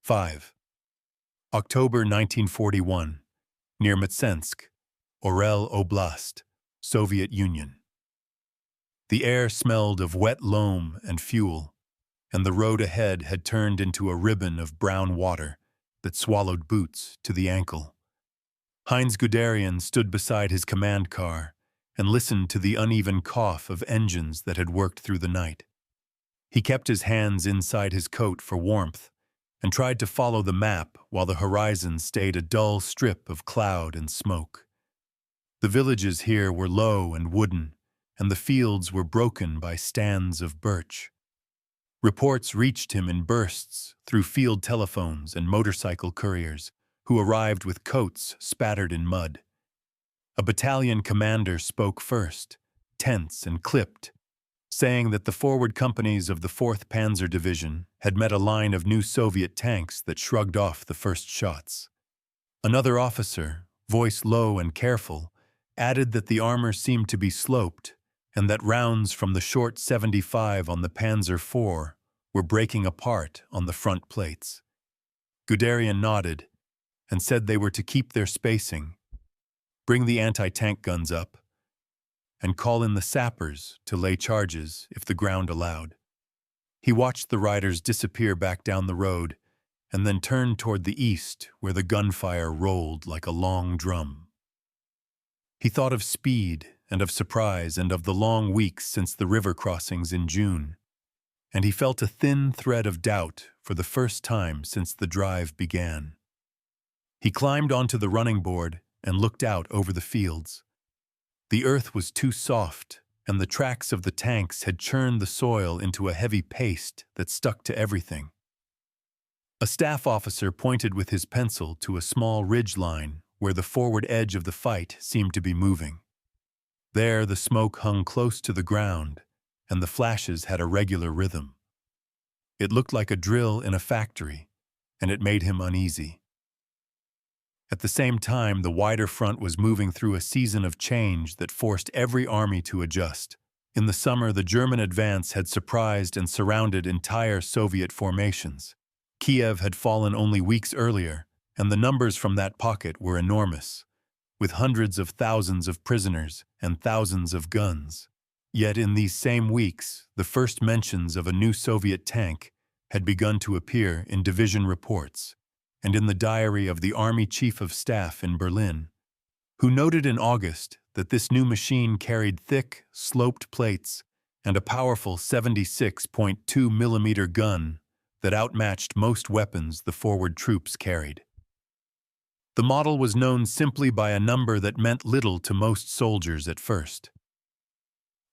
5. October 1941, near Mtsensk, Orel Oblast, Soviet Union. The air smelled of wet loam and fuel, and the road ahead had turned into a ribbon of brown water that swallowed boots to the ankle. Heinz Guderian stood beside his command car and listened to the uneven cough of engines that had worked through the night. He kept his hands inside his coat for warmth and tried to follow the map while the horizon stayed a dull strip of cloud and smoke. The villages here were low and wooden, and the fields were broken by stands of birch. Reports reached him in bursts through field telephones and motorcycle couriers, who arrived with coats spattered in mud. A battalion commander spoke first, tense and clipped, saying that the forward companies of the 4th Panzer Division had met a line of new Soviet tanks that shrugged off the first shots. Another officer, voice low and careful, added that the armor seemed to be sloped and that rounds from the short 75 on the Panzer IV were breaking apart on the front plates. Guderian nodded and said they were to keep their spacing, bring the anti-tank guns up, and call in the sappers to lay charges if the ground allowed. He watched the riders disappear back down the road and then turned toward the east where the gunfire rolled like a long drum. He thought of speed and of surprise and of the long weeks since the river crossings in June, and he felt a thin thread of doubt for the first time since the drive began. He climbed onto the running board and looked out over the fields. The earth was too soft, and the tracks of the tanks had churned the soil into a heavy paste that stuck to everything. A staff officer pointed with his pencil to a small ridge line where the forward edge of the fight seemed to be moving. There the smoke hung close to the ground, and the flashes had a regular rhythm. It looked like a drill in a factory, and it made him uneasy. At the same time, the wider front was moving through a season of change that forced every army to adjust. In the summer, the German advance had surprised and surrounded entire Soviet formations. Kiev had fallen only weeks earlier, and the numbers from that pocket were enormous, with hundreds of thousands of prisoners and thousands of guns. Yet in these same weeks, the first mentions of a new Soviet tank had begun to appear in division reports and in the diary of the Army Chief of Staff in Berlin, who noted in August that this new machine carried thick, sloped plates and a powerful 76.2 millimeter gun that outmatched most weapons the forward troops carried. The model was known simply by a number that meant little to most soldiers at first.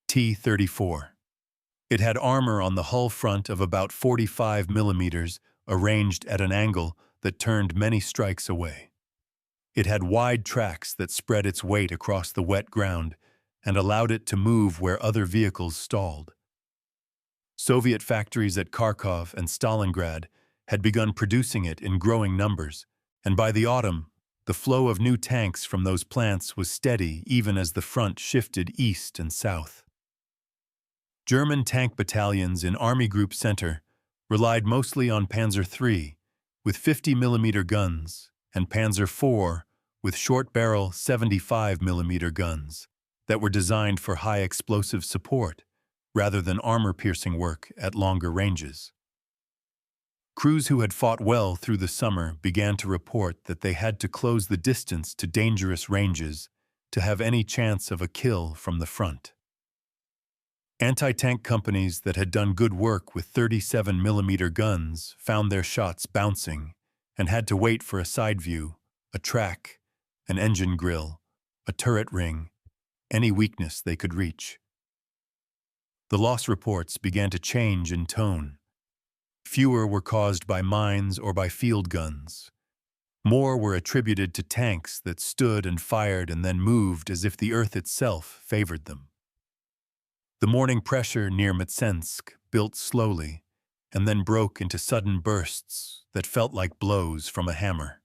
T-34. It had armor on the hull front of about 45 millimeters, arranged at an angle that turned many strikes away. It had wide tracks that spread its weight across the wet ground and allowed it to move where other vehicles stalled. Soviet factories at Kharkov and Stalingrad had begun producing it in growing numbers, and by the autumn, the flow of new tanks from those plants was steady even as the front shifted east and south. German tank battalions in Army Group Center relied mostly on Panzer III, with 50 millimeter guns, and Panzer IV with short-barrel 75 millimeter guns that were designed for high explosive support rather than armor-piercing work at longer ranges. Crews who had fought well through the summer began to report that they had to close the distance to dangerous ranges to have any chance of a kill from the front. Anti-tank companies that had done good work with 37 millimeter guns found their shots bouncing and had to wait for a side view, a track, an engine grill, a turret ring, any weakness they could reach. The loss reports began to change in tone. Fewer were caused by mines or by field guns. More were attributed to tanks that stood and fired and then moved as if the earth itself favored them. The morning pressure near Mtsensk built slowly and then broke into sudden bursts that felt like blows from a hammer.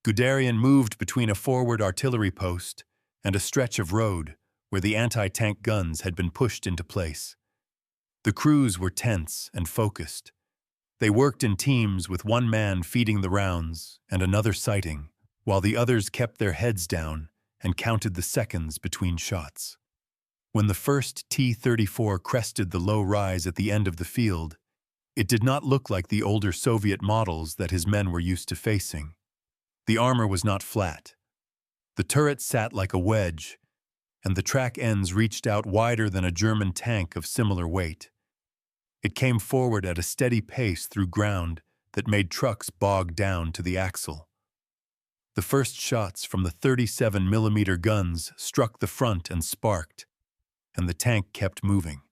Guderian moved between a forward artillery post and a stretch of road where the anti-tank guns had been pushed into place. The crews were tense and focused. They worked in teams with one man feeding the rounds and another sighting, while the others kept their heads down and counted the seconds between shots. When the first T-34 crested the low rise at the end of the field, it did not look like the older Soviet models that his men were used to facing. The armor was not flat. The turret sat like a wedge, and the track ends reached out wider than a German tank of similar weight. It came forward at a steady pace through ground that made trucks bog down to the axle. The first shots from the 37mm guns struck the front and sparked, and the tank kept moving.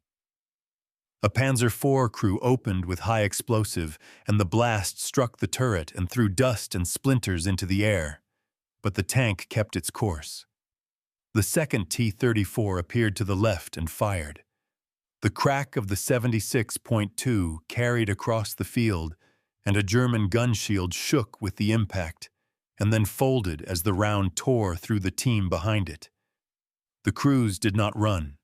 A Panzer IV crew opened with high explosive, and the blast struck the turret and threw dust and splinters into the air, but the tank kept its course. The second T-34 appeared to the left and fired. The crack of the 76.2 carried across the field, and a German gun shield shook with the impact, and then folded as the round tore through the team behind it. The crews did not run.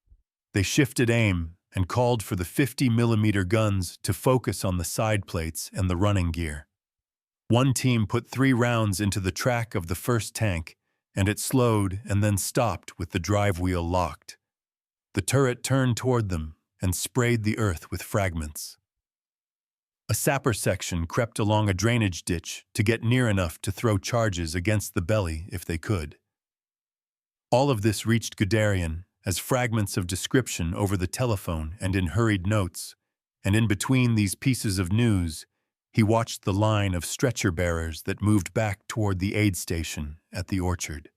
They shifted aim and called for the 50mm guns to focus on the side plates and the running gear. One team put 3 rounds into the track of the first tank, and it slowed and then stopped with the drive wheel locked. The turret turned toward them and sprayed the earth with fragments. A sapper section crept along a drainage ditch to get near enough to throw charges against the belly if they could. All of this reached Guderian as fragments of description over the telephone and in hurried notes, and in between these pieces of news, he watched the line of stretcher bearers that moved back toward the aid station at the orchard.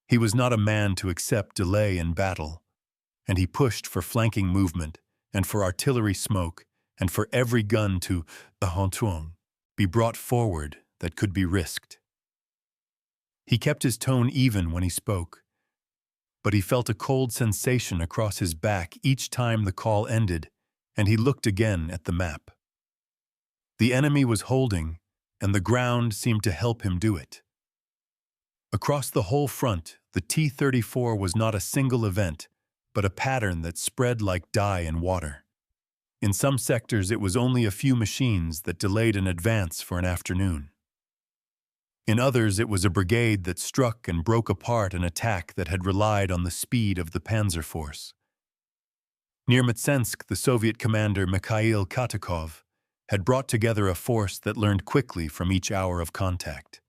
He was not a man to accept delay in battle, and he pushed for flanking movement and for artillery smoke and for every gun to be brought forward that could be risked. He kept his tone even when he spoke, but he felt a cold sensation across his back each time the call ended, and he looked again at the map. The enemy was holding, and the ground seemed to help him do it. Across the whole front, the T-34 was not a single event, but a pattern that spread like dye in water. In some sectors, it was only a few machines that delayed an advance for an afternoon. In others, it was a brigade that struck and broke apart an attack that had relied on the speed of the panzer force. Near Mtsensk, the Soviet commander Mikhail Katakov had brought together a force that learned quickly from each hour of contact.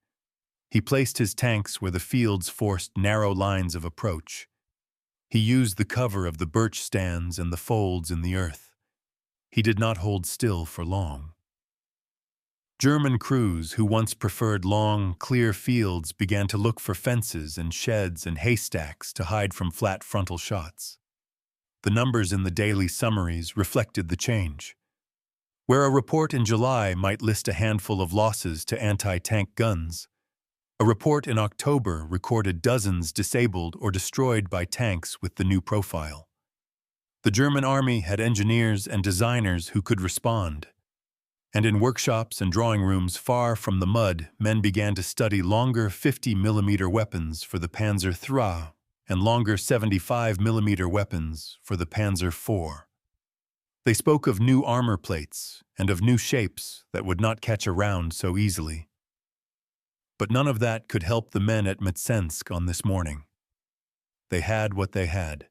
He placed his tanks where the fields forced narrow lines of approach. He used the cover of the birch stands and the folds in the earth. He did not hold still for long. German crews who once preferred long, clear fields began to look for fences and sheds and haystacks to hide from flat frontal shots. The numbers in the daily summaries reflected the change. Where a report in July might list a handful of losses to anti-tank guns, a report in October recorded dozens disabled or destroyed by tanks with the new profile. The German army had engineers and designers who could respond. And in workshops and drawing rooms far from the mud, men began to study longer 50mm weapons for the Panzer III and longer 75mm weapons for the Panzer IV. They spoke of new armor plates and of new shapes that would not catch a round so easily. But none of that could help the men at Mtsensk on this morning. They had what they had.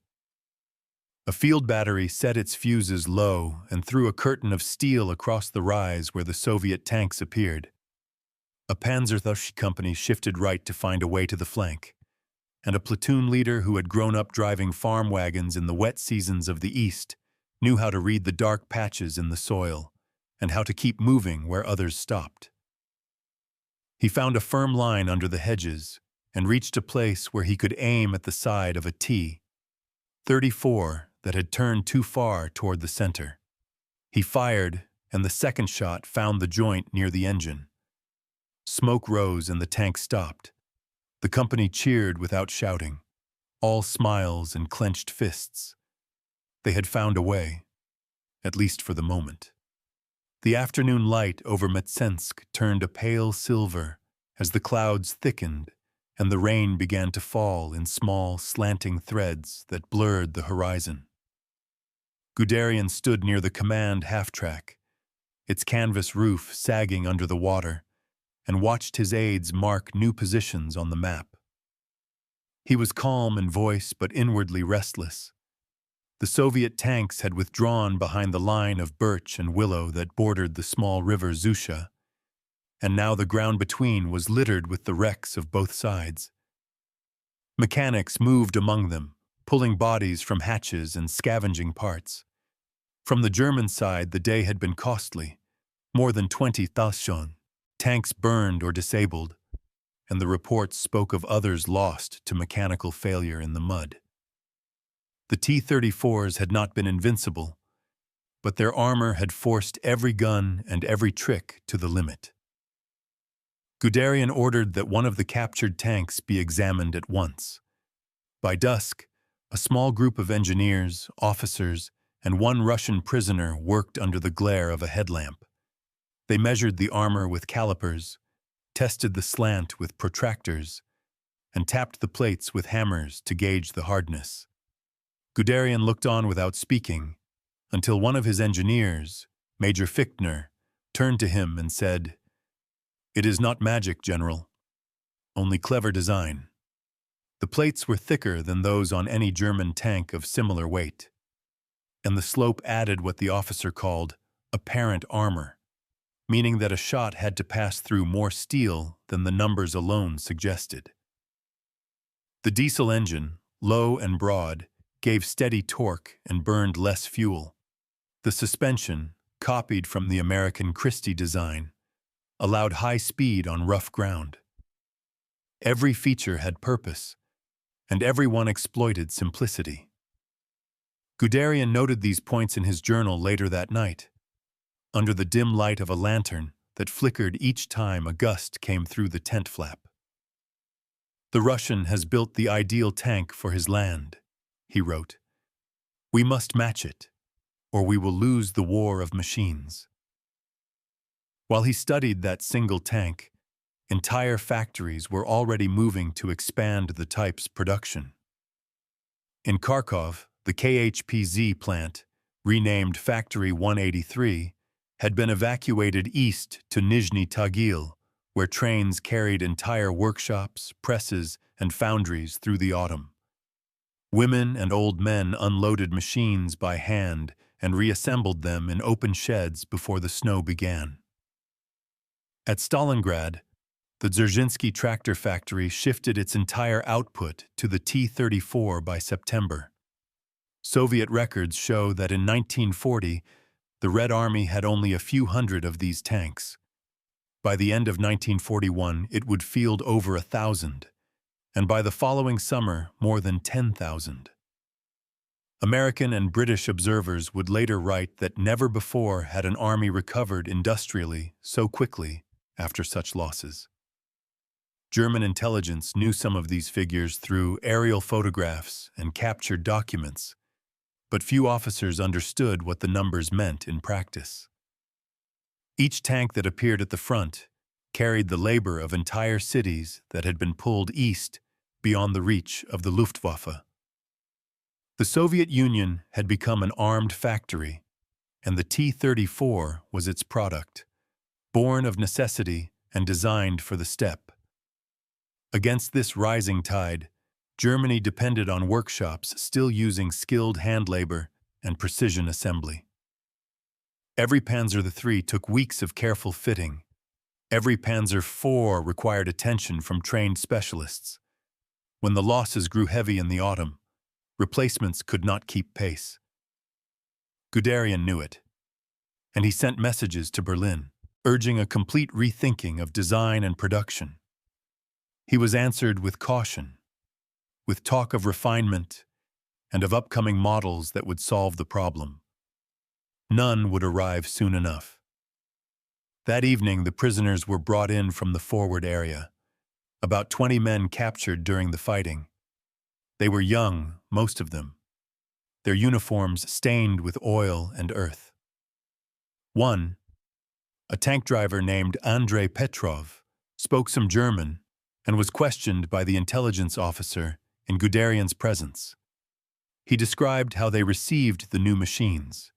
A field battery set its fuses low and threw a curtain of steel across the rise where the Soviet tanks appeared. A Panzer III company shifted right to find a way to the flank, and a platoon leader who had grown up driving farm wagons in the wet seasons of the East knew how to read the dark patches in the soil and how to keep moving where others stopped. He found a firm line under the hedges and reached a place where he could aim at the side of a T-34 that had turned too far toward the center. He fired, and the second shot found the joint near the engine. Smoke rose and the tank stopped. The company cheered without shouting, all smiles and clenched fists. They had found a way, at least for the moment. The afternoon light over Mtsensk turned a pale silver as the clouds thickened and the rain began to fall in small, slanting threads that blurred the horizon. Guderian stood near the command half-track. its canvas roof sagging under the water, and watched his aides mark new positions on the map. He was calm in voice but inwardly restless. The Soviet tanks had withdrawn behind the line of birch and willow that bordered the small river Zusha, and now the ground between was littered with the wrecks of both sides. Mechanics moved among them, pulling bodies from hatches and scavenging parts. From the German side, the day had been costly. More than 20,000 tanks burned or disabled, and the reports spoke of others lost to mechanical failure in the mud. The T-34's had not been invincible, but their armor had forced every gun and every trick to the limit. Guderian ordered that one of the captured tanks be examined at once. By dusk, a small group of engineers, officers, and one Russian prisoner worked under the glare of a headlamp. They measured the armor with calipers, tested the slant with protractors, and tapped the plates with hammers to gauge the hardness. Guderian looked on without speaking, until one of his engineers, Major Fichtner, turned to him and said, "It is not magic, General, only clever design." The plates were thicker than those on any German tank of similar weight, and the slope added what the officer called apparent armor, meaning that a shot had to pass through more steel than the numbers alone suggested. The diesel engine, low and broad, gave steady torque and burned less fuel. The suspension, copied from the American Christie design, allowed high speed on rough ground. Every feature had purpose, and everyone exploited simplicity. Guderian noted these points in his journal later that night, under the dim light of a lantern that flickered each time a gust came through the tent flap. "The Russian has built the ideal tank for his land," he wrote. "We must match it, or we will lose the war of machines." While he studied that single tank, entire factories were already moving to expand the type's production. In Kharkov, the KHPZ plant, renamed Factory 183, had been evacuated east to Nizhny Tagil, where trains carried entire workshops, presses, and foundries through the autumn. Women and old men unloaded machines by hand and reassembled them in open sheds before the snow began. At Stalingrad, the Dzerzhinsky tractor factory shifted its entire output to the T-34 by September. Soviet records show that in 1940, the Red Army had only a few hundred of these tanks. By the end of 1941, it would field over 1,000, and by the following summer, more than 10,000. American and British observers would later write that never before had an army recovered industrially so quickly after such losses. German intelligence knew some of these figures through aerial photographs and captured documents, but few officers understood what the numbers meant in practice. Each tank that appeared at the front carried the labor of entire cities that had been pulled east beyond the reach of the Luftwaffe. The Soviet Union had become an armed factory, and the T-34 was its product, born of necessity and designed for the steppe. Against this rising tide, Germany depended on workshops still using skilled hand labor and precision assembly. Every Panzer III took weeks of careful fitting. Every Panzer IV required attention from trained specialists. When the losses grew heavy in the autumn, replacements could not keep pace. Guderian knew it, and he sent messages to Berlin, urging a complete rethinking of design and production. He was answered with caution, with talk of refinement and of upcoming models that would solve the problem. None would arrive soon enough. That evening, the prisoners were brought in from the forward area, about 20 men captured during the fighting. They were young, most of them, their uniforms stained with oil and earth. One, a tank driver named Andrei Petrov, spoke some German and was questioned by the intelligence officer in Guderian's presence. He described how they received the new machines,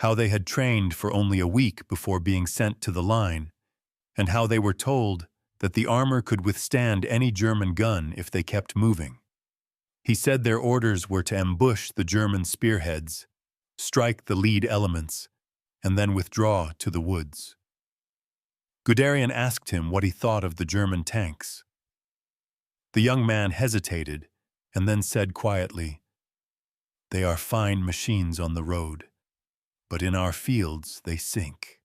how they had trained for only a week before being sent to the line, and how they were told that the armor could withstand any German gun if they kept moving. He said their orders were to ambush the German spearheads, strike the lead elements, and then withdraw to the woods. Guderian asked him what he thought of the German tanks. The young man hesitated and then said quietly, "They are fine machines on the road, but in our fields they sink."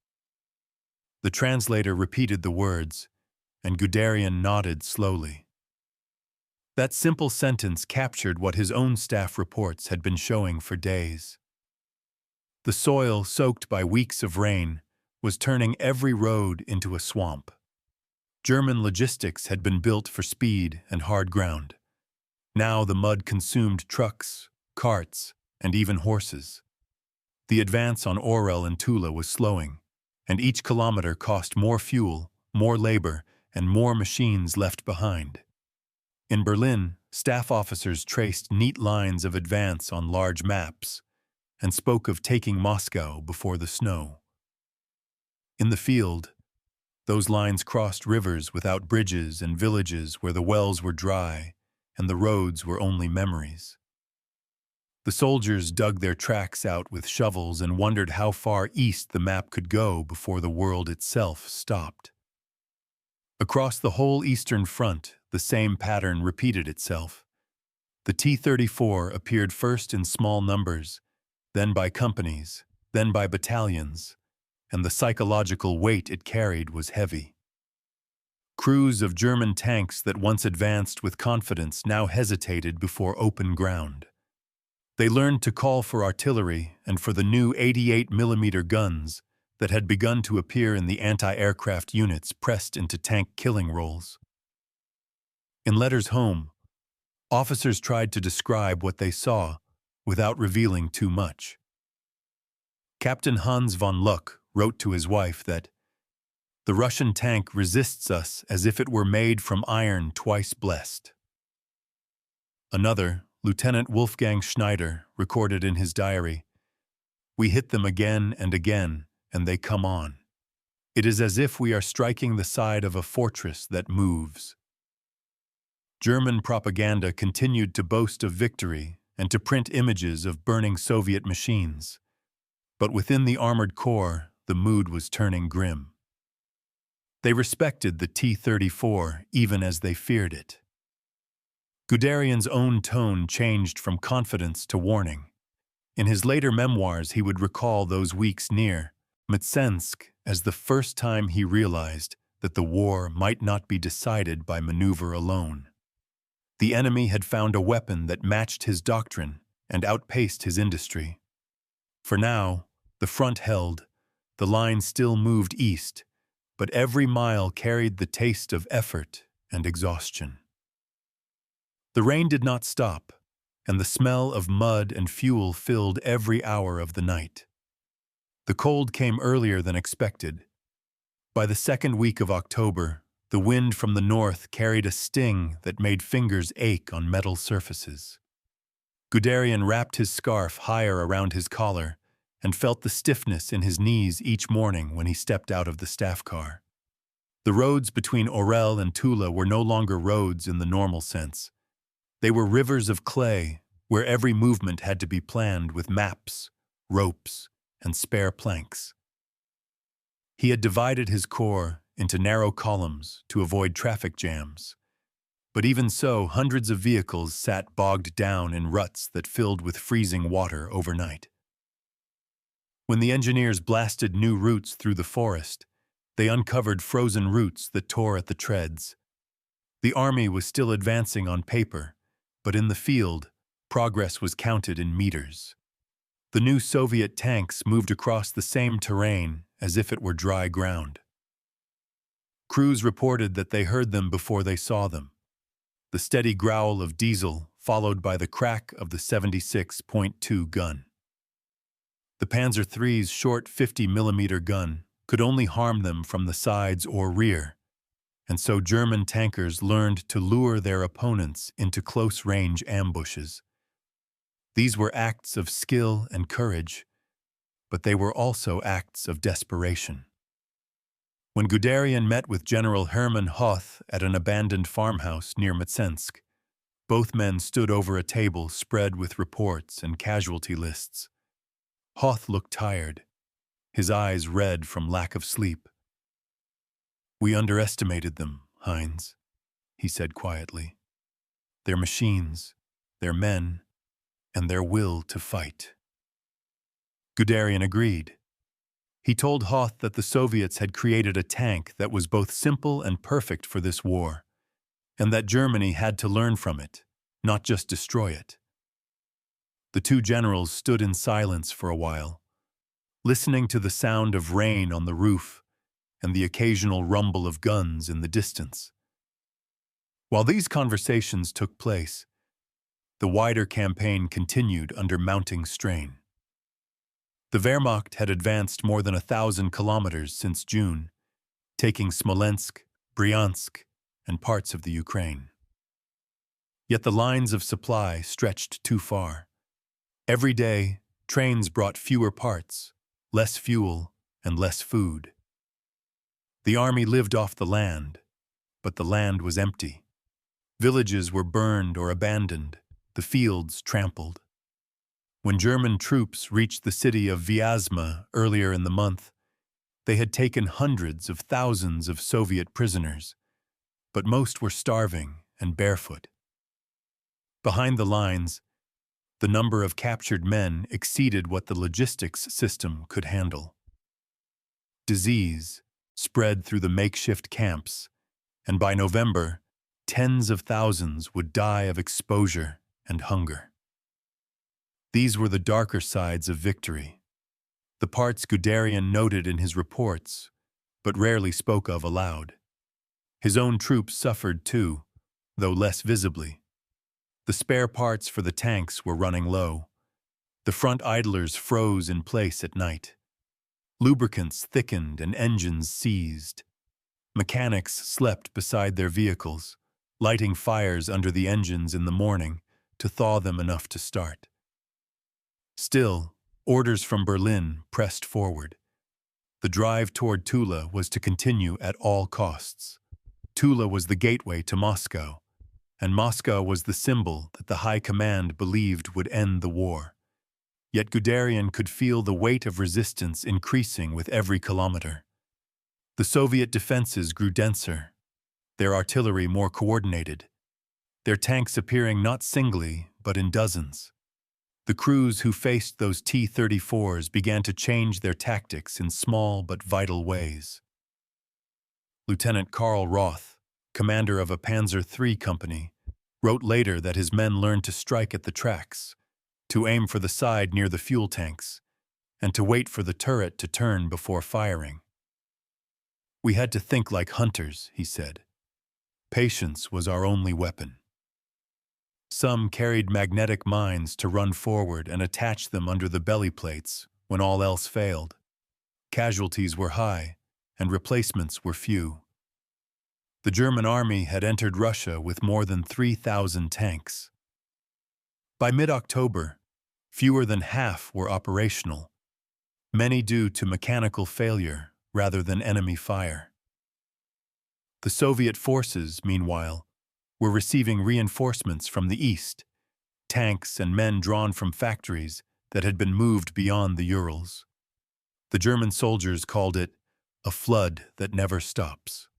The translator repeated the words, and Guderian nodded slowly. That simple sentence captured what his own staff reports had been showing for days. The soil, soaked by weeks of rain, was turning every road into a swamp. German logistics had been built for speed and hard ground. Now the mud consumed trucks, carts, and even horses. The advance on Orel and Tula was slowing, and each kilometer cost more fuel, more labor, and more machines left behind. In Berlin, staff officers traced neat lines of advance on large maps and spoke of taking Moscow before the snow. In the field, those lines crossed rivers without bridges and villages where the wells were dry and the roads were only memories. The soldiers dug their tracks out with shovels and wondered how far east the map could go before the world itself stopped. Across the whole Eastern Front, the same pattern repeated itself. The T-34 appeared first in small numbers, then by companies, then by battalions, and the psychological weight it carried was heavy. Crews of German tanks that once advanced with confidence now hesitated before open ground. They learned to call for artillery and for the new 88mm guns that had begun to appear in the anti-aircraft units pressed into tank killing roles. In letters home, officers tried to describe what they saw without revealing too much. Captain Hans von Luck wrote to his wife that the Russian tank resists us as if it were made from iron twice blessed. Another, Lieutenant Wolfgang Schneider, recorded in his diary, "We hit them again and again, and they come on. It is as if we are striking the side of a fortress that moves." German propaganda continued to boast of victory and to print images of burning Soviet machines. But within the armored corps, the mood was turning grim. They respected the T-34 even as they feared it. Guderian's own tone changed from confidence to warning. In his later memoirs, he would recall those weeks near Mtsensk as the first time he realized that the war might not be decided by maneuver alone. The enemy had found a weapon that matched his doctrine and outpaced his industry. For now, the front held, the line still moved east, but every mile carried the taste of effort and exhaustion. The rain did not stop, and the smell of mud and fuel filled every hour of the night. The cold came earlier than expected. By the second week of October, the wind from the north carried a sting that made fingers ache on metal surfaces. Guderian wrapped his scarf higher around his collar and felt the stiffness in his knees each morning when he stepped out of the staff car. The roads between Orel and Tula were no longer roads in the normal sense. They were rivers of clay where every movement had to be planned with maps, ropes, and spare planks. He had divided his corps into narrow columns to avoid traffic jams. But even so, hundreds of vehicles sat bogged down in ruts that filled with freezing water overnight. When the engineers blasted new routes through the forest, they uncovered frozen roots that tore at the treads. The army was still advancing on paper, but in the field, progress was counted in meters. The new Soviet tanks moved across the same terrain as if it were dry ground. Crews reported that they heard them before they saw them. The steady growl of diesel followed by the crack of the 76.2 gun. The Panzer III's short 50mm gun could only harm them from the sides or rear, and so German tankers learned to lure their opponents into close-range ambushes. These were acts of skill and courage, but they were also acts of desperation. When Guderian met with General Hermann Hoth at an abandoned farmhouse near Mtsensk, both men stood over a table spread with reports and casualty lists. Hoth looked tired, his eyes red from lack of sleep. "We underestimated them, Heinz," he said quietly. "Their machines, their men, and their will to fight." Guderian agreed. He told Hoth that the Soviets had created a tank that was both simple and perfect for this war, and that Germany had to learn from it, not just destroy it. The two generals stood in silence for a while, listening to the sound of rain on the roof and the occasional rumble of guns in the distance. While these conversations took place, the wider campaign continued under mounting strain. The Wehrmacht had advanced more than 1,000 kilometers since June, taking Smolensk, Bryansk, and parts of the Ukraine. Yet the lines of supply stretched too far. Every day, trains brought fewer parts, less fuel, and less food. The army lived off the land, but the land was empty. Villages were burned or abandoned, the fields trampled. When German troops reached the city of Vyazma earlier in the month, they had taken hundreds of thousands of Soviet prisoners, but most were starving and barefoot. Behind the lines, the number of captured men exceeded what the logistics system could handle. Disease spread through the makeshift camps, and by November, tens of thousands would die of exposure and hunger. These were the darker sides of victory, the parts Guderian noted in his reports, but rarely spoke of aloud. His own troops suffered too, though less visibly. The spare parts for the tanks were running low. The front idlers froze in place at night. Lubricants thickened and engines seized. Mechanics slept beside their vehicles, lighting fires under the engines in the morning to thaw them enough to start. Still, orders from Berlin pressed forward. The drive toward Tula was to continue at all costs. Tula was the gateway to Moscow, and Moscow was the symbol that the High Command believed would end the war. Yet Guderian could feel the weight of resistance increasing with every kilometer. The Soviet defenses grew denser, their artillery more coordinated, their tanks appearing not singly but in dozens. The crews who faced those T-34's began to change their tactics in small but vital ways. Lieutenant Karl Roth, commander of a Panzer III company, wrote later that his men learned to strike at the tracks, to aim for the side near the fuel tanks, and to wait for the turret to turn before firing. "We had to think like hunters," he said. "Patience was our only weapon." Some carried magnetic mines to run forward and attach them under the belly plates when all else failed. Casualties were high, and replacements were few. The German army had entered Russia with more than 3,000 tanks. By mid-October, fewer than half were operational, many due to mechanical failure rather than enemy fire. The Soviet forces, meanwhile, were receiving reinforcements from the east, tanks and men drawn from factories that had been moved beyond the Urals. The German soldiers called it a flood that never stops.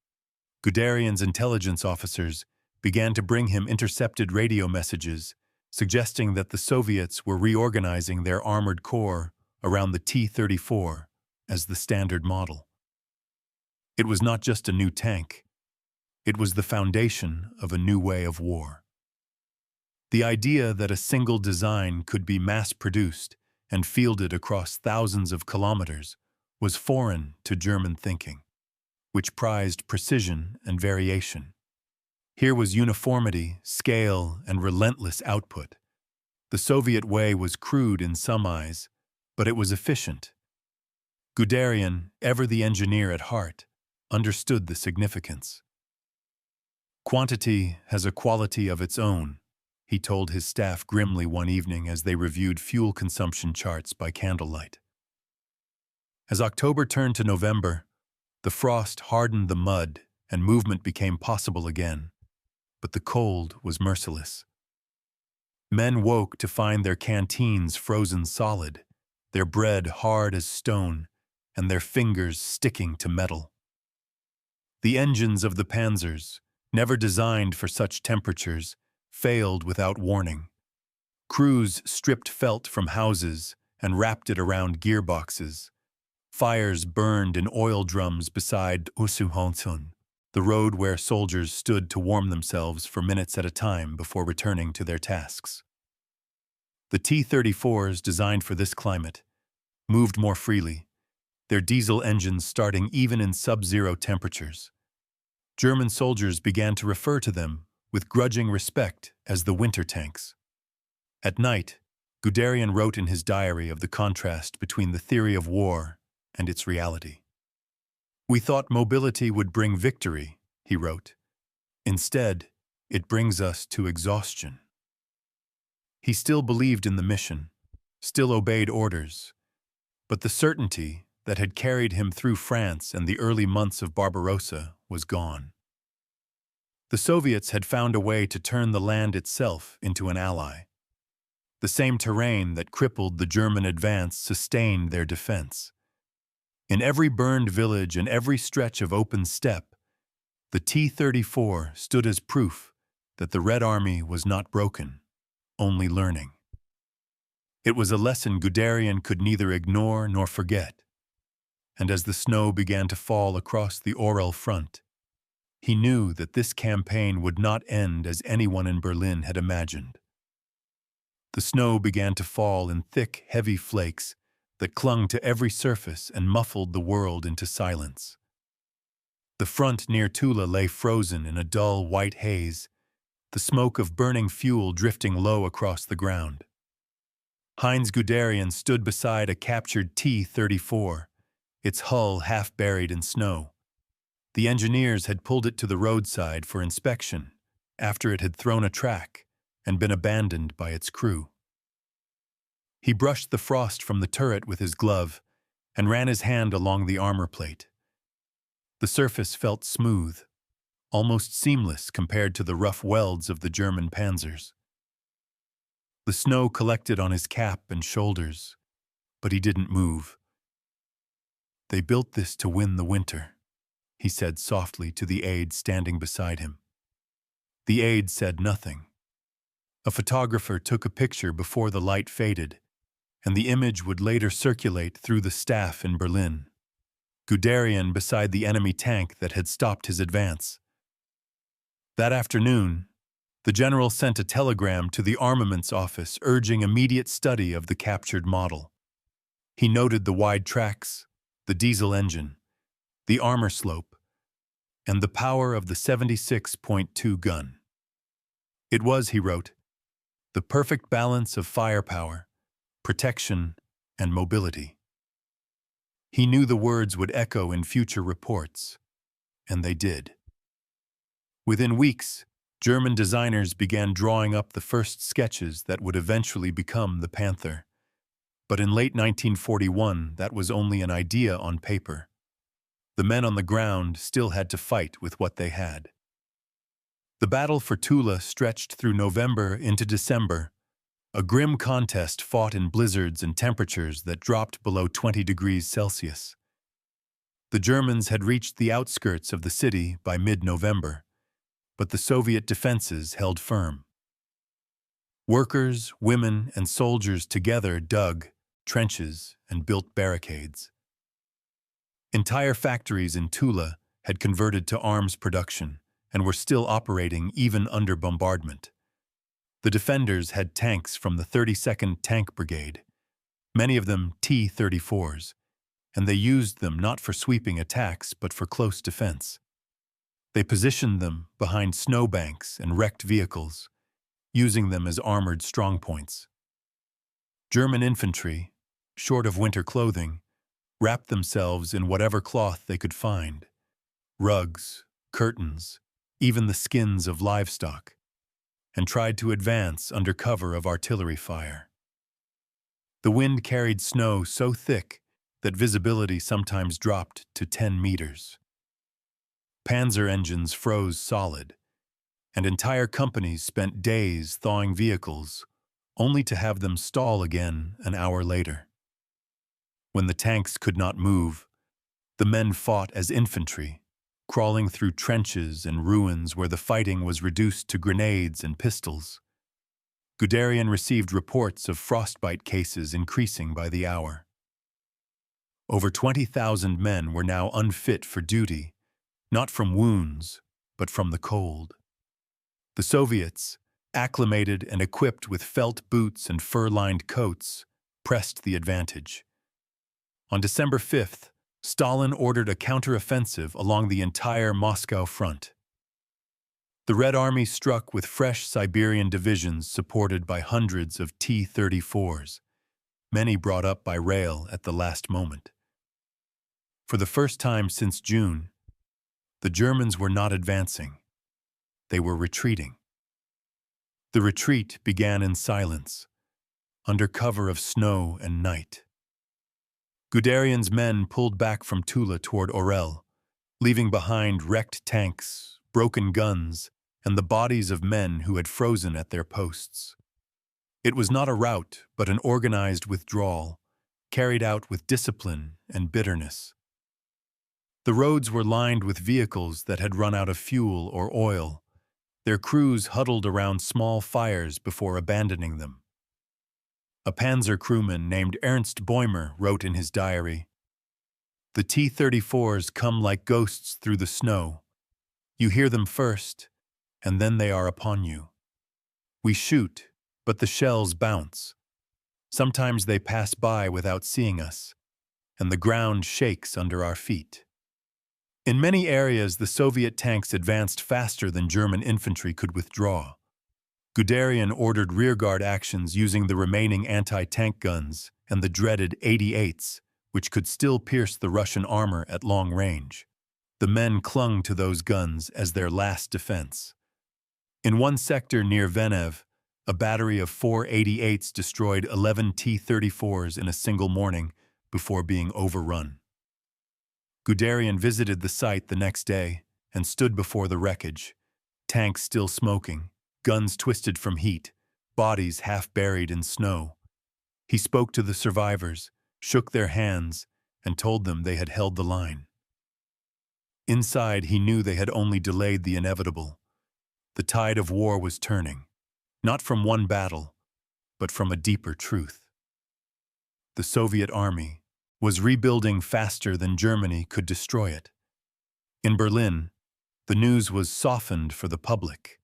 Guderian's intelligence officers began to bring him intercepted radio messages suggesting that the Soviets were reorganizing their armored corps around the T-34 as the standard model. It was not just a new tank. It was the foundation of a new way of war. The idea that a single design could be mass-produced and fielded across thousands of kilometers was foreign to German thinking, which prized precision and variation. Here was uniformity, scale, and relentless output. The Soviet way was crude in some eyes, but it was efficient. Guderian, ever the engineer at heart, understood the significance. "Quantity has a quality of its own," he told his staff grimly one evening as they reviewed fuel consumption charts by candlelight. As October turned to November, the frost hardened the mud and movement became possible again. But the cold was merciless. Men woke to find their canteens frozen solid, their bread hard as stone, and their fingers sticking to metal. The engines of the panzers, never designed for such temperatures, failed without warning. Crews stripped felt from houses and wrapped it around gearboxes. Fires burned in oil drums beside Usuhonsun, the road where soldiers stood to warm themselves for minutes at a time before returning to their tasks. The T-34’s, designed for this climate, moved more freely, their diesel engines starting even in sub-zero temperatures. German soldiers began to refer to them with grudging respect as the winter tanks. At night, Guderian wrote in his diary of the contrast between the theory of war and its reality. "We thought mobility would bring victory," he wrote. "Instead, it brings us to exhaustion." He still believed in the mission, still obeyed orders, but the certainty that had carried him through France and the early months of Barbarossa was gone. The Soviets had found a way to turn the land itself into an ally. The same terrain that crippled the German advance sustained their defense. In every burned village and every stretch of open steppe, the T-34 stood as proof that the Red Army was not broken, only learning. It was a lesson Guderian could neither ignore nor forget. And as the snow began to fall across the Orel front, he knew that this campaign would not end as anyone in Berlin had imagined. The snow began to fall in thick, heavy flakes that clung to every surface and muffled the world into silence. The front near Tula lay frozen in a dull white haze, the smoke of burning fuel drifting low across the ground. Heinz Guderian stood beside a captured T-34, its hull half buried in snow. The engineers had pulled it to the roadside for inspection after it had thrown a track and been abandoned by its crew. He brushed the frost from the turret with his glove and ran his hand along the armor plate. The surface felt smooth, almost seamless compared to the rough welds of the German panzers. The snow collected on his cap and shoulders, but he didn't move. "They built this to win the winter," he said softly to the aide standing beside him. The aide said nothing. A photographer took a picture before the light faded, and the image would later circulate through the staff in Berlin. Guderian beside the enemy tank that had stopped his advance. That afternoon, the general sent a telegram to the armaments office urging immediate study of the captured model. He noted the wide tracks, the diesel engine, the armor slope, and the power of the 76.2 gun. It was, he wrote, the perfect balance of firepower, protection, and mobility. He knew the words would echo in future reports, and they did. Within weeks, German designers began drawing up the first sketches that would eventually become the Panther. But in late 1941, that was only an idea on paper. The men on the ground still had to fight with what they had. The battle for Tula stretched through November into December, a grim contest fought in blizzards and temperatures that dropped below 20 degrees Celsius. The Germans had reached the outskirts of the city by mid-November, but the Soviet defenses held firm. Workers, women, and soldiers together dug trenches and built barricades. Entire factories in Tula had converted to arms production and were still operating even under bombardment. The defenders had tanks from the 32nd Tank Brigade, many of them T-34's, and they used them not for sweeping attacks but for close defense. They positioned them behind snowbanks and wrecked vehicles, using them as armored strongpoints. German infantry, short of winter clothing, wrapped themselves in whatever cloth they could find, rugs, curtains, even the skins of livestock, and tried to advance under cover of artillery fire. The wind carried snow so thick that visibility sometimes dropped to 10 meters. Panzer engines froze solid, and entire companies spent days thawing vehicles, only to have them stall again an hour later. When the tanks could not move, the men fought as infantry, crawling through trenches and ruins where the fighting was reduced to grenades and pistols. Guderian received reports of frostbite cases increasing by the hour. Over 20,000 men were now unfit for duty, not from wounds, but from the cold. The Soviets, acclimated and equipped with felt boots and fur-lined coats, pressed the advantage. On December 5th, Stalin ordered a counteroffensive along the entire Moscow front. The Red Army struck with fresh Siberian divisions supported by hundreds of T-34’s, many brought up by rail at the last moment. For the first time since June, the Germans were not advancing. They were retreating. The retreat began in silence, under cover of snow and night. Guderian's men pulled back from Tula toward Orel, leaving behind wrecked tanks, broken guns, and the bodies of men who had frozen at their posts. It was not a rout, but an organized withdrawal, carried out with discipline and bitterness. The roads were lined with vehicles that had run out of fuel or oil, their crews huddled around small fires before abandoning them. A panzer crewman named Ernst Boehmer wrote in his diary, "The T-34's come like ghosts through the snow. You hear them first, and then they are upon you. We shoot, but the shells bounce. Sometimes they pass by without seeing us, and the ground shakes under our feet." In many areas, the Soviet tanks advanced faster than German infantry could withdraw. Guderian ordered rearguard actions using the remaining anti-tank guns and the dreaded 88's, which could still pierce the Russian armor at long range. The men clung to those guns as their last defense. In one sector near Venev, a battery of 4 88's destroyed 11 T-34's in a single morning before being overrun. Guderian visited the site the next day and stood before the wreckage, tanks still smoking, guns twisted from heat, bodies half buried in snow. He spoke to the survivors, shook their hands, and told them they had held the line. Inside, he knew they had only delayed the inevitable. The tide of war was turning, not from one battle, but from a deeper truth. The Soviet army was rebuilding faster than Germany could destroy it. In Berlin, the news was softened for the public.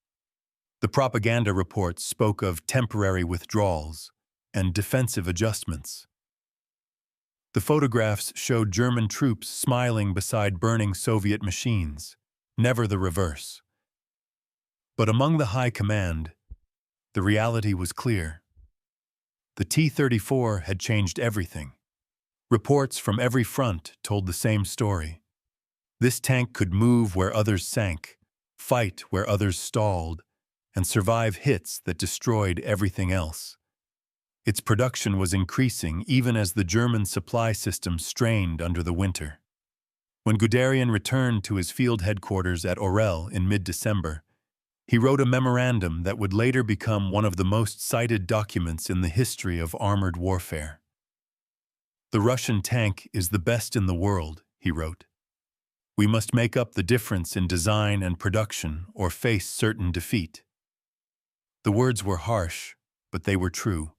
The propaganda reports spoke of temporary withdrawals and defensive adjustments. The photographs showed German troops smiling beside burning Soviet machines, never the reverse. But among the high command, the reality was clear. The T-34 had changed everything. Reports from every front told the same story. This tank could move where others sank, fight where others stalled, and survive hits that destroyed everything else. Its production was increasing even as the German supply system strained under the winter. When Guderian returned to his field headquarters at Orel in mid-December, he wrote a memorandum that would later become one of the most cited documents in the history of armored warfare. "The Russian tank is the best in the world," he wrote. "We must make up the difference in design and production or face certain defeat." The words were harsh, but they were true.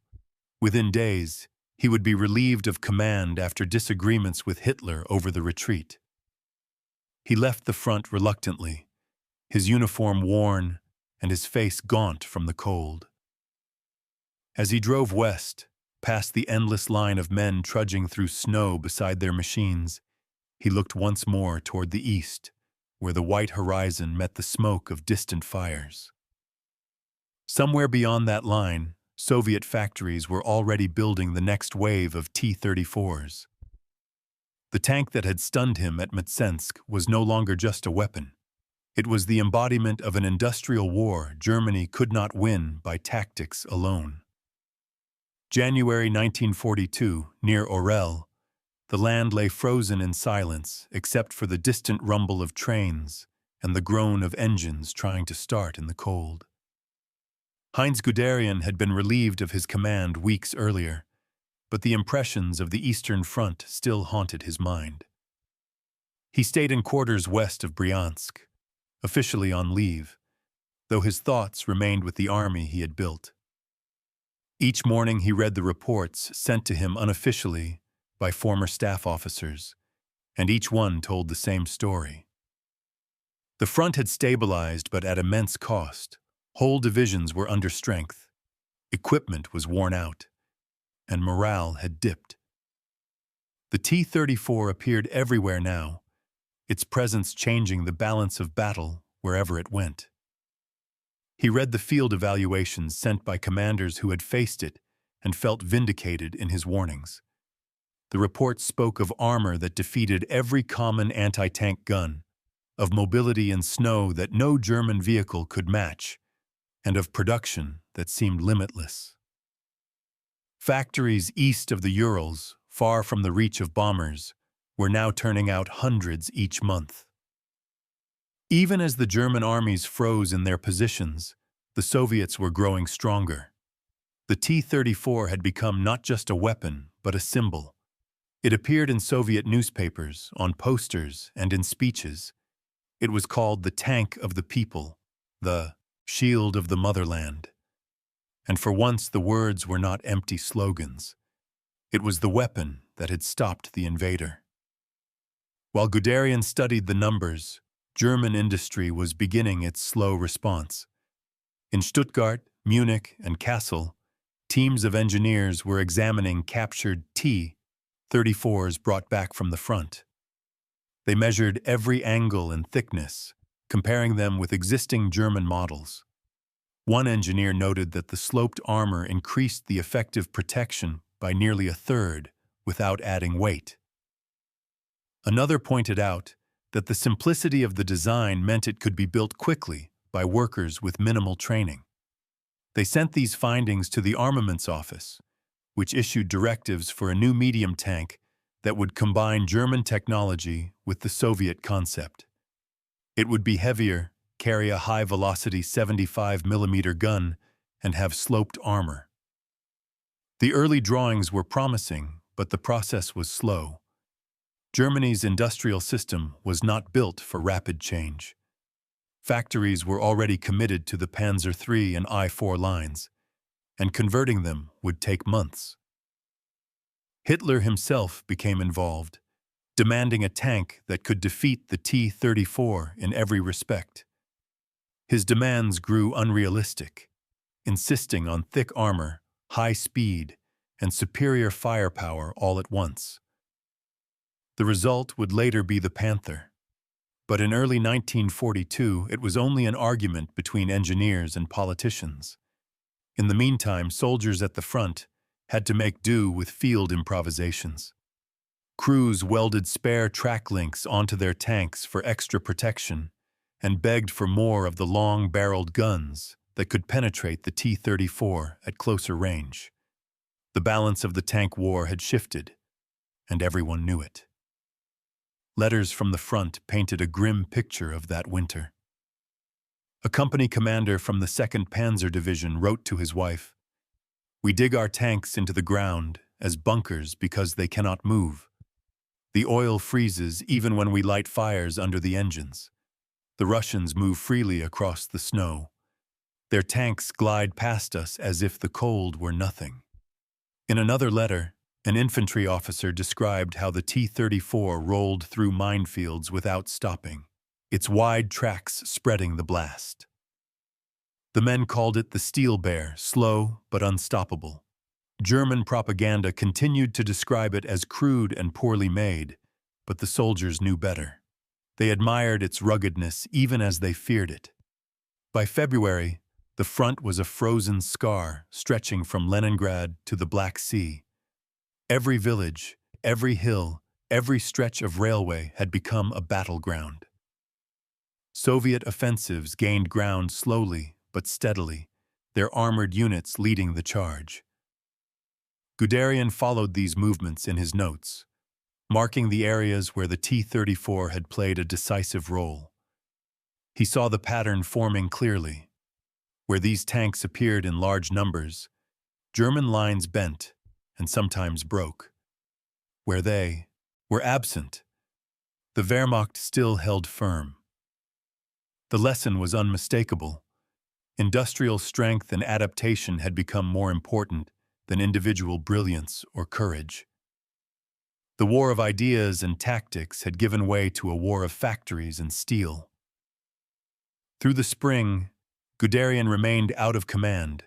Within days, he would be relieved of command after disagreements with Hitler over the retreat. He left the front reluctantly, his uniform worn and his face gaunt from the cold. As he drove west, past the endless line of men trudging through snow beside their machines, he looked once more toward the east, where the white horizon met the smoke of distant fires. Somewhere beyond that line, Soviet factories were already building the next wave of T-34's. The tank that had stunned him at Mtsensk was no longer just a weapon. It was the embodiment of an industrial war Germany could not win by tactics alone. January 1942, near Orel, The land lay frozen in silence, except for the distant rumble of trains and the groan of engines trying to start in the cold. Heinz Guderian had been relieved of his command weeks earlier, but the impressions of the Eastern Front still haunted his mind. He stayed in quarters west of Bryansk, officially on leave, though his thoughts remained with the army he had built. Each morning he read the reports sent to him unofficially by former staff officers, and each one told the same story. The front had stabilized, but at immense cost. Whole divisions were under strength, equipment was worn out, and morale had dipped. The T-34 appeared everywhere now, its presence changing the balance of battle wherever it went. He read the field evaluations sent by commanders who had faced it and felt vindicated in his warnings. The reports spoke of armor that defeated every common anti-tank gun, of mobility in snow that no German vehicle could match, and of production that seemed limitless. Factories east of the Urals, far from the reach of bombers, were now turning out hundreds each month. Even as the German armies froze in their positions, the Soviets were growing stronger. The T-34 had become not just a weapon, but a symbol. It appeared in Soviet newspapers, on posters, and in speeches. It was called the tank of the people, the shield of the motherland. And for once the words were not empty slogans. It was the weapon that had stopped the invader. While Guderian studied the numbers, German industry was beginning its slow response. In Stuttgart, Munich, and Kassel, teams of engineers were examining captured T-34's brought back from the front. They measured every angle and thickness, comparing them with existing German models. One engineer noted that the sloped armor increased the effective protection by nearly a third without adding weight. Another pointed out that the simplicity of the design meant it could be built quickly by workers with minimal training. They sent these findings to the Armaments Office, which issued directives for a new medium tank that would combine German technology with the Soviet concept. It would be heavier, carry a high-velocity 75mm gun, and have sloped armor. The early drawings were promising, but the process was slow. Germany's industrial system was not built for rapid change. Factories were already committed to the Panzer III and I-4 lines, and converting them would take months. Hitler himself became involved, demanding a tank that could defeat the T-34 in every respect. His demands grew unrealistic, insisting on thick armor, high speed, and superior firepower all at once. The result would later be the Panther. But in early 1942, it was only an argument between engineers and politicians. In the meantime, soldiers at the front had to make do with field improvisations. Crews welded spare track links onto their tanks for extra protection and begged for more of the long-barreled guns that could penetrate the T-34 at closer range. The balance of the tank war had shifted, and everyone knew it. Letters from the front painted a grim picture of that winter. A company commander from the 2nd Panzer Division wrote to his wife, "We dig our tanks into the ground as bunkers because they cannot move. The oil freezes even when we light fires under the engines. The Russians move freely across the snow. Their tanks glide past us as if the cold were nothing." In another letter, an infantry officer described how the T-34 rolled through minefields without stopping, its wide tracks spreading the blast. The men called it the Steel Bear, slow but unstoppable. German propaganda continued to describe it as crude and poorly made, but the soldiers knew better. They admired its ruggedness even as they feared it. By February, the front was a frozen scar stretching from Leningrad to the Black Sea. Every village, every hill, every stretch of railway had become a battleground. Soviet offensives gained ground slowly but steadily, their armored units leading the charge. Guderian followed these movements in his notes. marking the areas where the T-34 had played a decisive role. He saw the pattern forming clearly. Where these tanks appeared in large numbers, German lines bent and sometimes broke. Where they were absent, the Wehrmacht still held firm. The lesson was unmistakable. Industrial strength and adaptation had become more important than individual brilliance or courage. The war of ideas and tactics had given way to a war of factories and steel. Through the spring, Guderian remained out of command,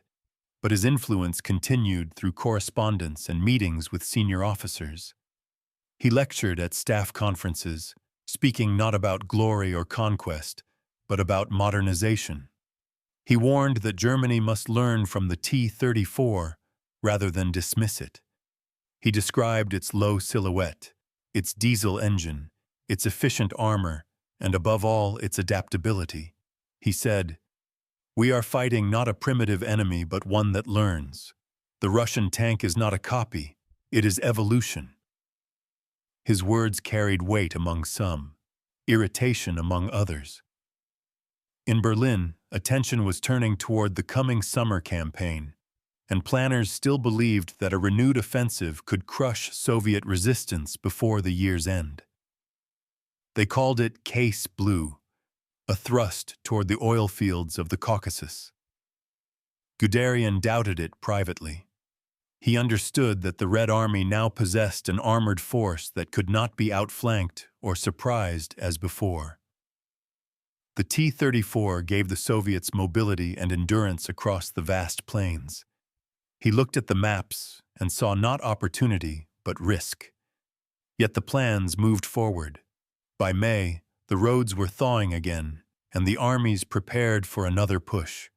but his influence continued through correspondence and meetings with senior officers. He lectured at staff conferences, speaking not about glory or conquest, but about modernization. He warned that Germany must learn from the T-34 rather than dismiss it. He described its low silhouette, its diesel engine, its efficient armor, and above all, its adaptability. He said, "We are fighting not a primitive enemy, but one that learns. The Russian tank is not a copy, it is evolution." His words carried weight among some, irritation among others. In Berlin, attention was turning toward the coming summer campaign, and planners still believed that a renewed offensive could crush Soviet resistance before the year's end. They called it Case Blue, a thrust toward the oil fields of the Caucasus. Guderian doubted it privately. He understood that the Red Army now possessed an armored force that could not be outflanked or surprised as before. The T-34 gave the Soviets mobility and endurance across the vast plains. He looked at the maps and saw not opportunity, but risk. Yet the plans moved forward. By May, the roads were thawing again, and the armies prepared for another push.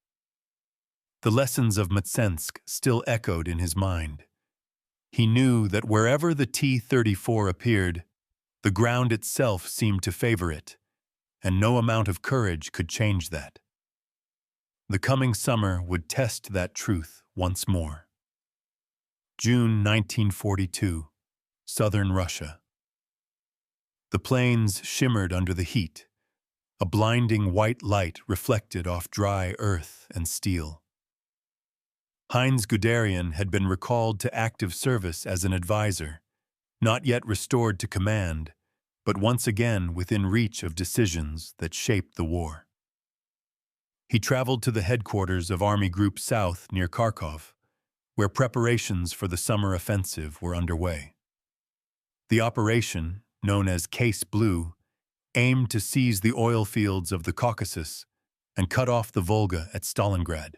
The lessons of Mtsensk still echoed in his mind. He knew that wherever the T-34 appeared, the ground itself seemed to favor it, and no amount of courage could change that. The coming summer would test that truth once more. June 1942, southern Russia. The plains shimmered under the heat, a blinding white light reflected off dry earth and steel. Heinz Guderian had been recalled to active service as an advisor, not yet restored to command, but once again within reach of decisions that shaped the war. He traveled to the headquarters of Army Group South near Kharkov, where preparations for the summer offensive were underway. The operation, known as Case Blue, aimed to seize the oil fields of the Caucasus and cut off the Volga at Stalingrad.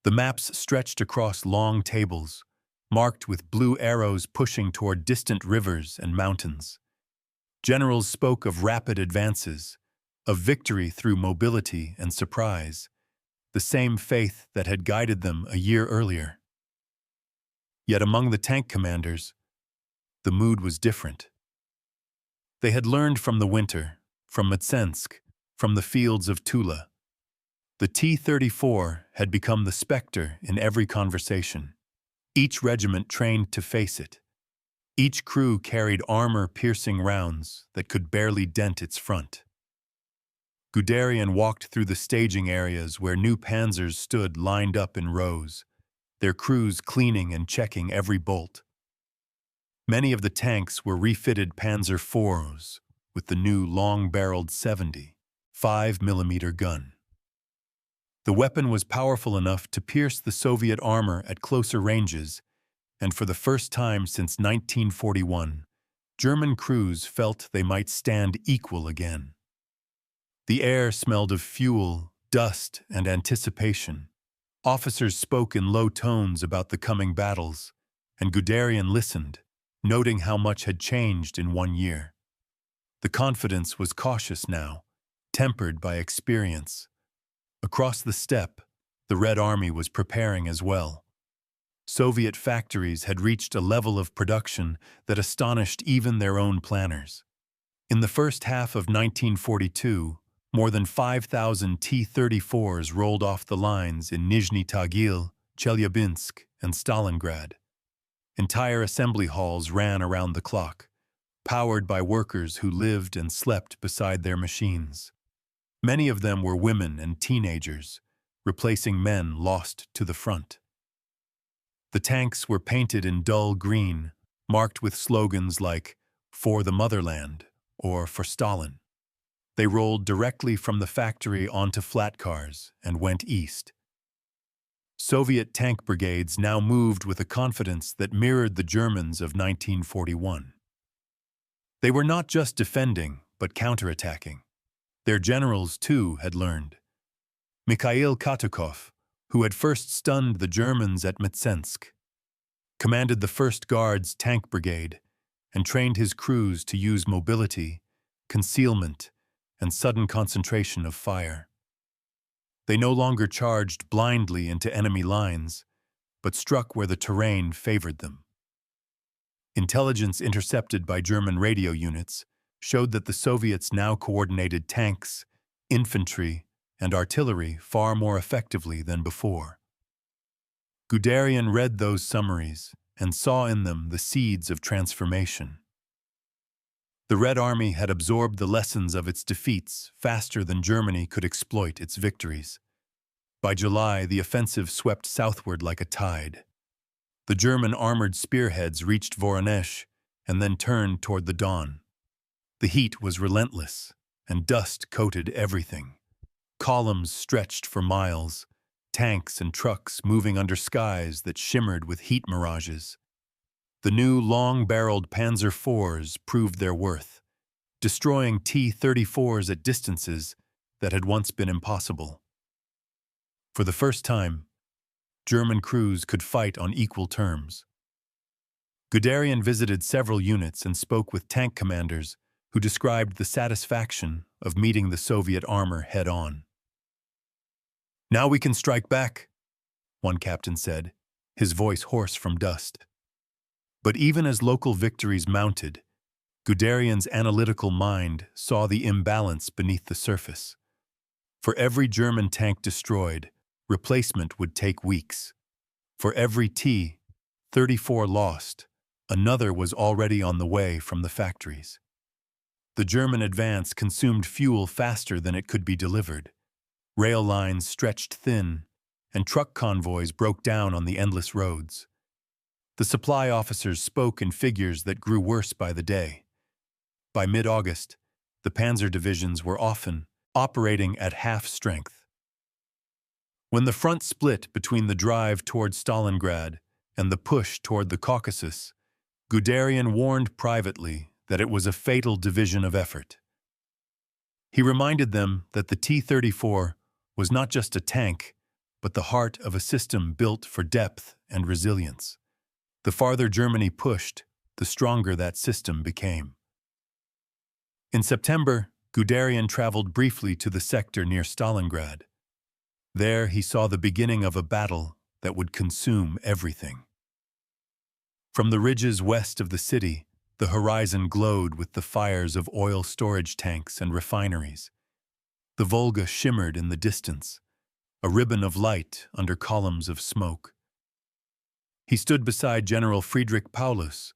The maps stretched across long tables, marked with blue arrows pushing toward distant rivers and mountains. Generals spoke of rapid advances, of victory through mobility and surprise, the same faith that had guided them a year earlier. Yet among the tank commanders, the mood was different. They had learned from the winter, from Mtsensk, from the fields of Tula. The T-34 had become the specter in every conversation. Each regiment trained to face it. Each crew carried armor-piercing rounds that could barely dent its front. Guderian walked through the staging areas where new panzers stood lined up in rows, their crews cleaning and checking every bolt. Many of the tanks were refitted Panzer IVs with the new long-barreled 75mm gun. The weapon was powerful enough to pierce the Soviet armor at closer ranges, and for the first time since 1941, German crews felt they might stand equal again. The air smelled of fuel, dust, and anticipation. Officers spoke in low tones about the coming battles, and Guderian listened, noting how much had changed in 1 year. The confidence was cautious now, tempered by experience. Across the steppe, the Red Army was preparing as well. Soviet factories had reached a level of production that astonished even their own planners. In the first half of 1942, more than 5,000 T-34's rolled off the lines in Nizhny Tagil, Chelyabinsk, and Stalingrad. Entire assembly halls ran around the clock, powered by workers who lived and slept beside their machines. Many of them were women and teenagers, replacing men lost to the front. The tanks were painted in dull green, marked with slogans like, "For the Motherland," or "For Stalin." They rolled directly from the factory onto flat cars and went east. Soviet tank brigades now moved with a confidence that mirrored the Germans of 1941. They were not just defending, but counterattacking. Their generals, too, had learned. Mikhail Katukov, who had first stunned the Germans at Mtsensk, commanded the 1st Guards Tank Brigade and trained his crews to use mobility, concealment, and sudden concentration of fire. They no longer charged blindly into enemy lines, but struck where the terrain favored them. Intelligence intercepted by German radio units showed that the Soviets now coordinated tanks, infantry, and artillery far more effectively than before. Guderian read those summaries and saw in them the seeds of transformation. The Red Army had absorbed the lessons of its defeats faster than Germany could exploit its victories. By July, the offensive swept southward like a tide. The German armored spearheads reached Voronezh and then turned toward the Don. The heat was relentless, and dust coated everything. Columns stretched for miles, tanks and trucks moving under skies that shimmered with heat mirages. The new long-barreled Panzer IVs proved their worth, destroying T-34’s at distances that had once been impossible. For the first time, German crews could fight on equal terms. Guderian visited several units and spoke with tank commanders who described the satisfaction of meeting the Soviet armor head-on. "Now we can strike back," one captain said, his voice hoarse from dust. But even as local victories mounted, Guderian's analytical mind saw the imbalance beneath the surface. For every German tank destroyed, replacement would take weeks. For every T-34 lost, another was already on the way from the factories. The German advance consumed fuel faster than it could be delivered. Rail lines stretched thin, and truck convoys broke down on the endless roads. The supply officers spoke in figures that grew worse by the day. By mid-August, the panzer divisions were often operating at half strength. When the front split between the drive toward Stalingrad and the push toward the Caucasus, Guderian warned privately that it was a fatal division of effort. He reminded them that the T-34 was not just a tank, but the heart of a system built for depth and resilience. The farther Germany pushed, the stronger that system became. In September, Guderian traveled briefly to the sector near Stalingrad. There he saw the beginning of a battle that would consume everything. From the ridges west of the city, the horizon glowed with the fires of oil storage tanks and refineries. The Volga shimmered in the distance, a ribbon of light under columns of smoke. He stood beside General Friedrich Paulus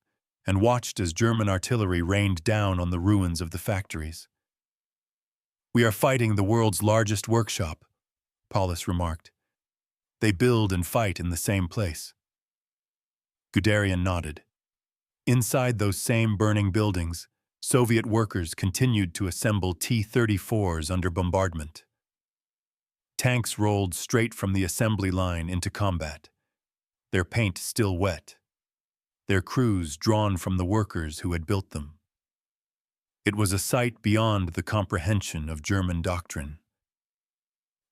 and watched as German artillery rained down on the ruins of the factories. "We are fighting the world's largest workshop," Paulus remarked. "They build and fight in the same place." Guderian nodded. Inside those same burning buildings, Soviet workers continued to assemble T-34's under bombardment. Tanks rolled straight from the assembly line into combat, their paint still wet, their crews drawn from the workers who had built them. It was a sight beyond the comprehension of German doctrine.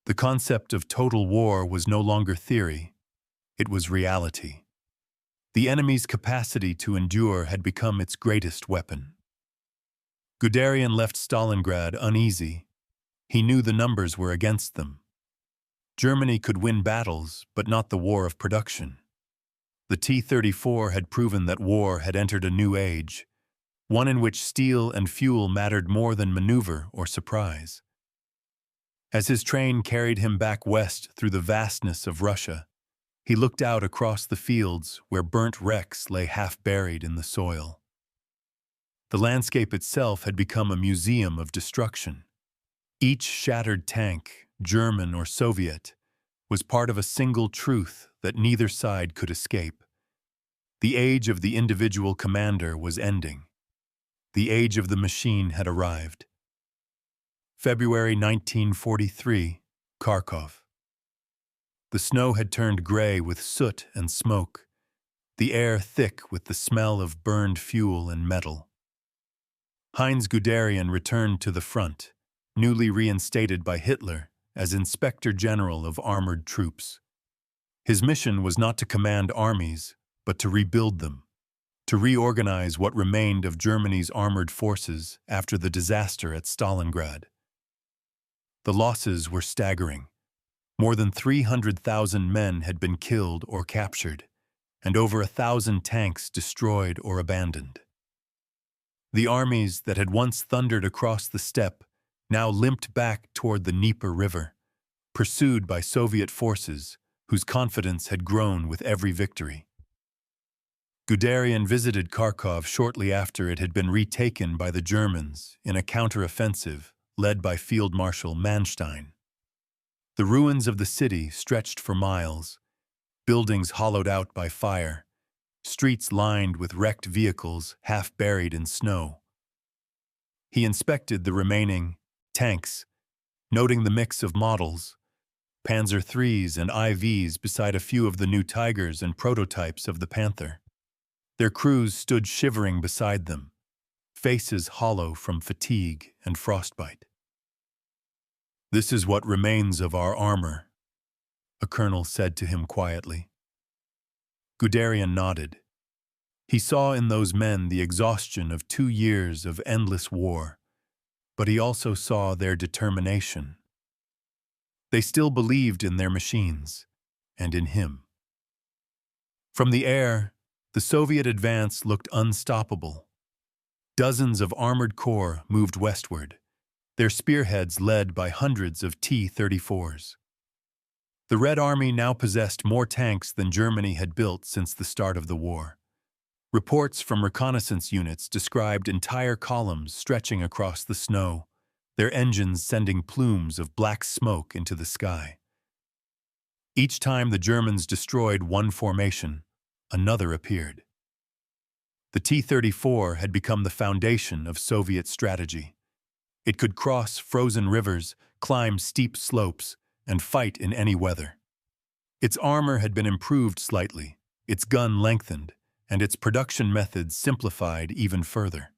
The concept of total war was no longer theory, it was reality. The enemy's capacity to endure had become its greatest weapon. Guderian left Stalingrad uneasy. He knew the numbers were against them. Germany could win battles, but not the war of production. The T-34 had proven that war had entered a new age, one in which steel and fuel mattered more than maneuver or surprise. As his train carried him back west through the vastness of Russia, he looked out across the fields where burnt wrecks lay half buried in the soil. The landscape itself had become a museum of destruction. Each shattered tank, German or Soviet, was part of a single truth that neither side could escape. The age of the individual commander was ending. The age of the machine had arrived. February 1943, Kharkov. The snow had turned gray with soot and smoke, the air thick with the smell of burned fuel and metal. Heinz Guderian returned to the front, newly reinstated by Hitler as Inspector General of Armored Troops. His mission was not to command armies, but to rebuild them, to reorganize what remained of Germany's armored forces after the disaster at Stalingrad. The losses were staggering. More than 300,000 men had been killed or captured, and over 1,000 tanks destroyed or abandoned. The armies that had once thundered across the steppe now limped back toward the Dnieper River, pursued by Soviet forces whose confidence had grown with every victory. Guderian visited Kharkov shortly after it had been retaken by the Germans in a counteroffensive led by Field Marshal Manstein. The ruins of the city stretched for miles, buildings hollowed out by fire, streets lined with wrecked vehicles half buried in snow. He inspected the remaining tanks, noting the mix of models, Panzer III's and IV's beside a few of the new Tigers and prototypes of the Panther. Their crews stood shivering beside them, faces hollow from fatigue and frostbite. "This is what remains of our armor," a colonel said to him quietly. Guderian nodded. He saw in those men the exhaustion of 2 years of endless war, but he also saw their determination. They still believed in their machines and in him. From the air, the Soviet advance looked unstoppable. Dozens of armored corps moved westward, their spearheads led by hundreds of T-34’s. The Red Army now possessed more tanks than Germany had built since the start of the war. Reports from reconnaissance units described entire columns stretching across the snow, their engines sending plumes of black smoke into the sky. Each time the Germans destroyed one formation, another appeared. The T-34 had become the foundation of Soviet strategy. It could cross frozen rivers, climb steep slopes, and fight in any weather. Its armor had been improved slightly, its gun lengthened, and its production methods simplified even further.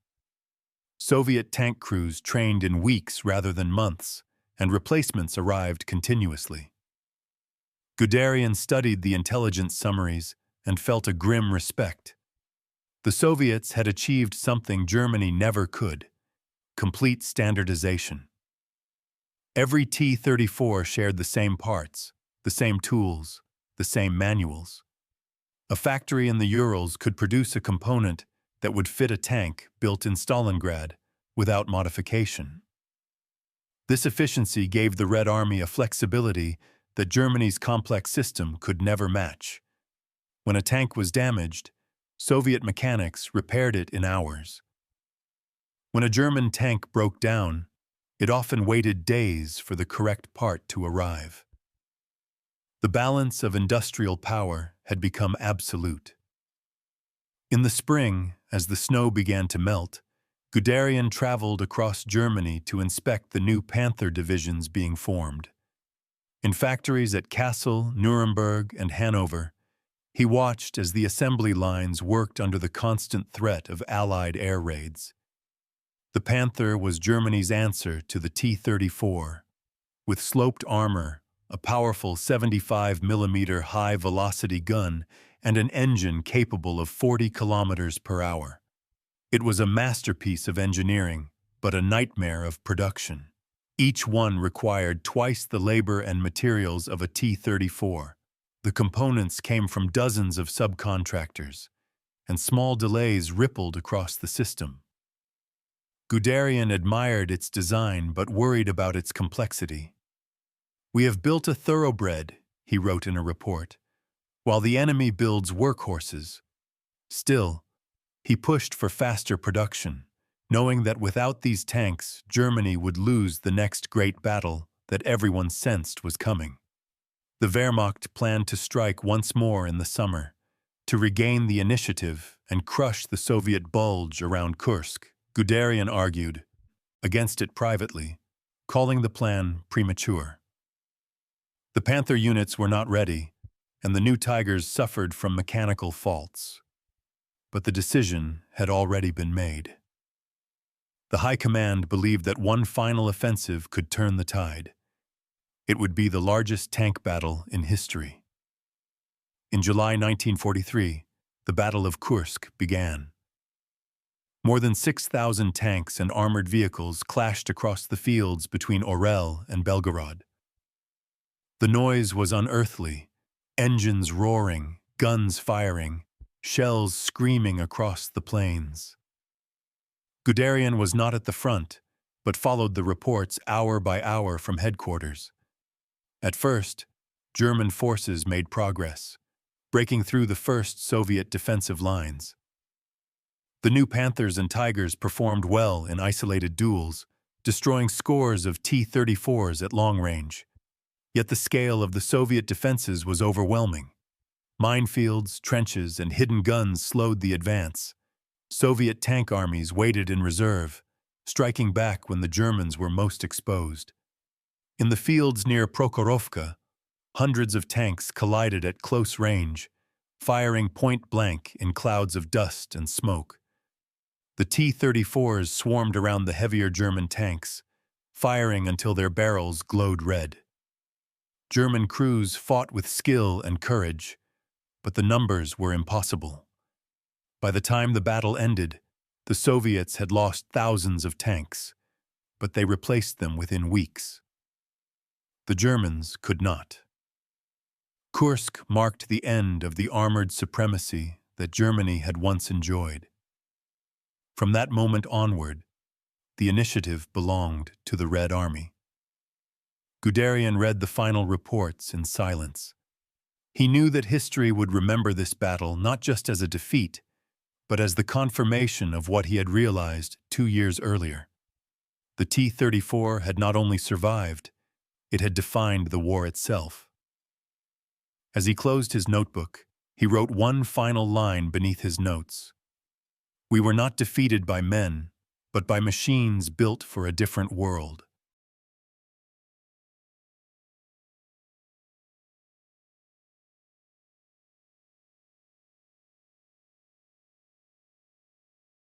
Soviet tank crews trained in weeks rather than months, and replacements arrived continuously. Guderian studied the intelligence summaries and felt a grim respect. The Soviets had achieved something Germany never could: complete standardization. Every T-34 shared the same parts, the same tools, the same manuals. A factory in the Urals could produce a component that would fit a tank built in Stalingrad without modification. This efficiency gave the Red Army a flexibility that Germany's complex system could never match. When a tank was damaged, Soviet mechanics repaired it in hours. When a German tank broke down, it often waited days for the correct part to arrive. The balance of industrial power had become absolute. In the spring, as the snow began to melt, Guderian traveled across Germany to inspect the new Panther divisions being formed. In factories at Kassel, Nuremberg, and Hanover, he watched as the assembly lines worked under the constant threat of Allied air raids. The Panther was Germany's answer to the T-34. With sloped armor, a powerful 75mm high-velocity gun, and an engine capable of 40 kilometers per hour. It was a masterpiece of engineering, but a nightmare of production. Each one required twice the labor and materials of a T-34. The components came from dozens of subcontractors, and small delays rippled across the system. Guderian admired its design but worried about its complexity. "We have built a thoroughbred," he wrote in a report, "while the enemy builds workhorses." Still, he pushed for faster production, knowing that without these tanks, Germany would lose the next great battle that everyone sensed was coming. The Wehrmacht planned to strike once more in the summer, to regain the initiative and crush the Soviet bulge around Kursk. Guderian argued against it privately, calling the plan premature. The Panther units were not ready, and the new Tigers suffered from mechanical faults. But the decision had already been made. The High Command believed that one final offensive could turn the tide. It would be the largest tank battle in history. In July 1943, the Battle of Kursk began. More than 6,000 tanks and armored vehicles clashed across the fields between Orel and Belgorod. The noise was unearthly, engines roaring, guns firing, shells screaming across the plains. Guderian was not at the front, but followed the reports hour by hour from headquarters. At first, German forces made progress, breaking through the first Soviet defensive lines. The new Panthers and Tigers performed well in isolated duels, destroying scores of T-34’s at long range. Yet the scale of the Soviet defenses was overwhelming. Minefields, trenches, and hidden guns slowed the advance. Soviet tank armies waited in reserve, striking back when the Germans were most exposed. In the fields near Prokhorovka, hundreds of tanks collided at close range, firing point-blank in clouds of dust and smoke. The T-34’s swarmed around the heavier German tanks, firing until their barrels glowed red. German crews fought with skill and courage, but the numbers were impossible. By the time the battle ended, the Soviets had lost thousands of tanks, but they replaced them within weeks. The Germans could not. Kursk marked the end of the armored supremacy that Germany had once enjoyed. From that moment onward, the initiative belonged to the Red Army. Guderian read the final reports in silence. He knew that history would remember this battle not just as a defeat, but as the confirmation of what he had realized 2 years earlier. The T-34 had not only survived, it had defined the war itself. As he closed his notebook, he wrote one final line beneath his notes. "We were not defeated by men, but by machines built for a different world."